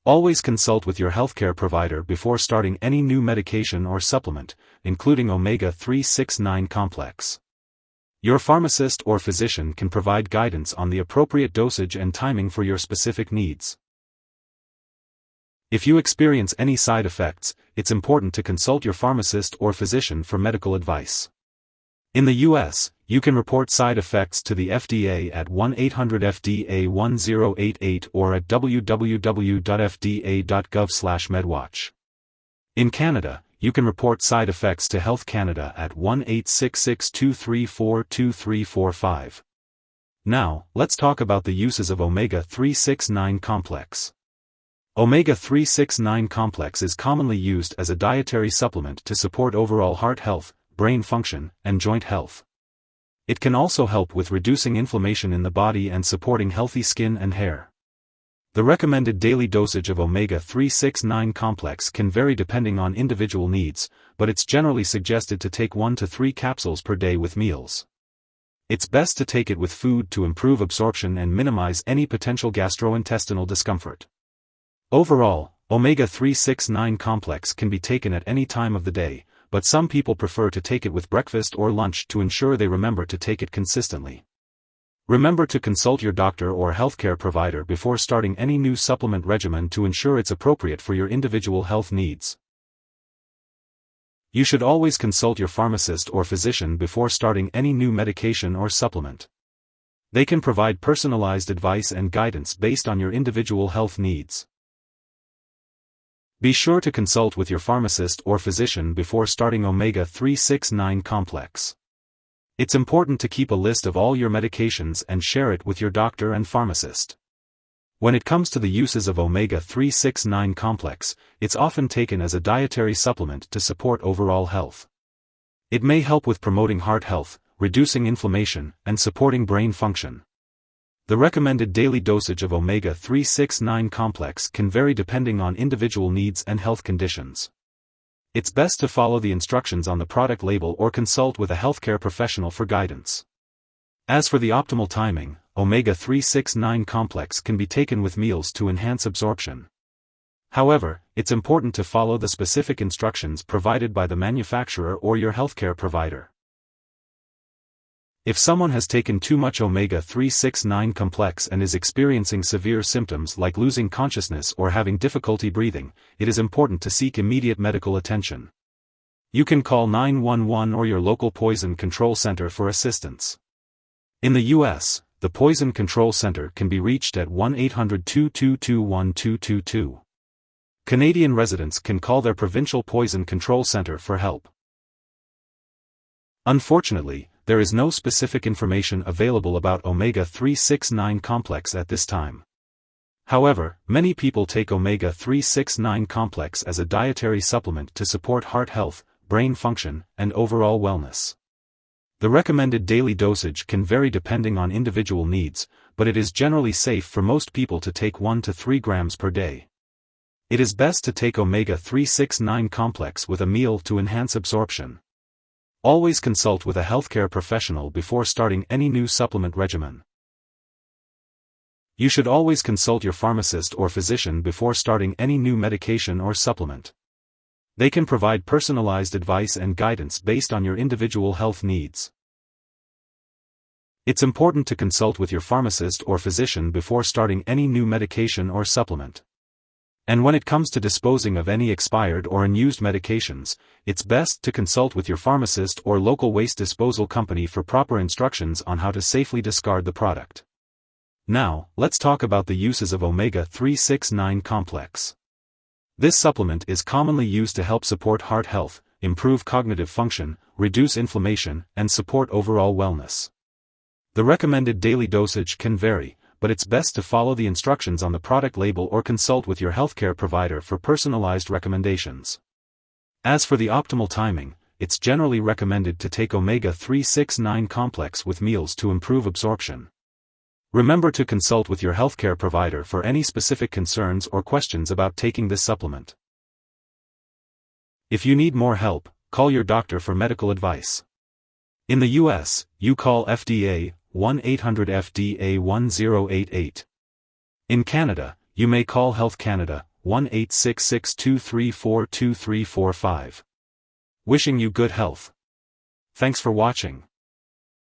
Always consult with your healthcare provider before starting any new medication or supplement, including omega-369 complex. Your pharmacist or physician can provide guidance on the appropriate dosage and timing for your specific needs. If you experience any side effects, it's important to consult your pharmacist or physician for medical advice. In the U.S., you can report side effects to the FDA at 1-800-FDA-1088 or at www.fda.gov/medwatch. In Canada, you can report side effects to Health Canada at 1-866-234-2345. Now, let's talk about the uses of omega-369 complex. Omega-369 complex is commonly used as a dietary supplement to support overall heart health, brain function, and joint health. It can also help with reducing inflammation in the body and supporting healthy skin and hair. The recommended daily dosage of omega-369 complex can vary depending on individual needs, but it's generally suggested to take 1 to 3 capsules per day with meals. It's best to take it with food to improve absorption and minimize any potential gastrointestinal discomfort. Overall, omega-369 complex can be taken at any time of the day, but some people prefer to take it with breakfast or lunch to ensure they remember to take it consistently. Remember to consult your doctor or healthcare provider before starting any new supplement regimen to ensure it's appropriate for your individual health needs. You should always consult your pharmacist or physician before starting any new medication or supplement. They can provide personalized advice and guidance based on your individual health needs. Be sure to consult with your pharmacist or physician before starting omega-369 complex. It's important to keep a list of all your medications and share it with your doctor and pharmacist. When it comes to the uses of omega-369 complex, it's often taken as a dietary supplement to support overall health. It may help with promoting heart health, reducing inflammation, and supporting brain function. The recommended daily dosage of omega-369 complex can vary depending on individual needs and health conditions. It's best to follow the instructions on the product label or consult with a healthcare professional for guidance. As for the optimal timing, omega-369 complex can be taken with meals to enhance absorption. However, it's important to follow the specific instructions provided by the manufacturer or your healthcare provider. If someone has taken too much omega-369 complex and is experiencing severe symptoms like losing consciousness or having difficulty breathing, it is important to seek immediate medical attention. You can call 911 or your local poison control center for assistance. In the U.S., the Poison Control Center can be reached at 1-800-222-1222. Canadian residents can call their provincial poison control center for help. Unfortunately, there is no specific information available about omega-369 complex at this time. However, many people take omega-369 complex as a dietary supplement to support heart health, brain function, and overall wellness. The recommended daily dosage can vary depending on individual needs, but it is generally safe for most people to take 1 to 3 grams per day. It is best to take omega-369 complex with a meal to enhance absorption. Always consult with a healthcare professional before starting any new supplement regimen. You should always consult your pharmacist or physician before starting any new medication or supplement. They can provide personalized advice and guidance based on your individual health needs. It's important to consult with your pharmacist or physician before starting any new medication or supplement. And when it comes to disposing of any expired or unused medications, it's best to consult with your pharmacist or local waste disposal company for proper instructions on how to safely discard the product. Now, let's talk about the uses of omega-369 complex. This supplement is commonly used to help support heart health, improve cognitive function, reduce inflammation, and support overall wellness. The recommended daily dosage can vary, but it's best to follow the instructions on the product label or consult with your healthcare provider for personalized recommendations. As for the optimal timing, it's generally recommended to take omega-369 complex with meals to improve absorption. Remember to consult with your healthcare provider for any specific concerns or questions about taking this supplement. If you need more help, call your doctor for medical advice. In the U.S., you call FDA 1-800-FDA-1088. In Canada, you may call Health Canada 1-866-234-2345. Wishing you good health. Thanks for watching.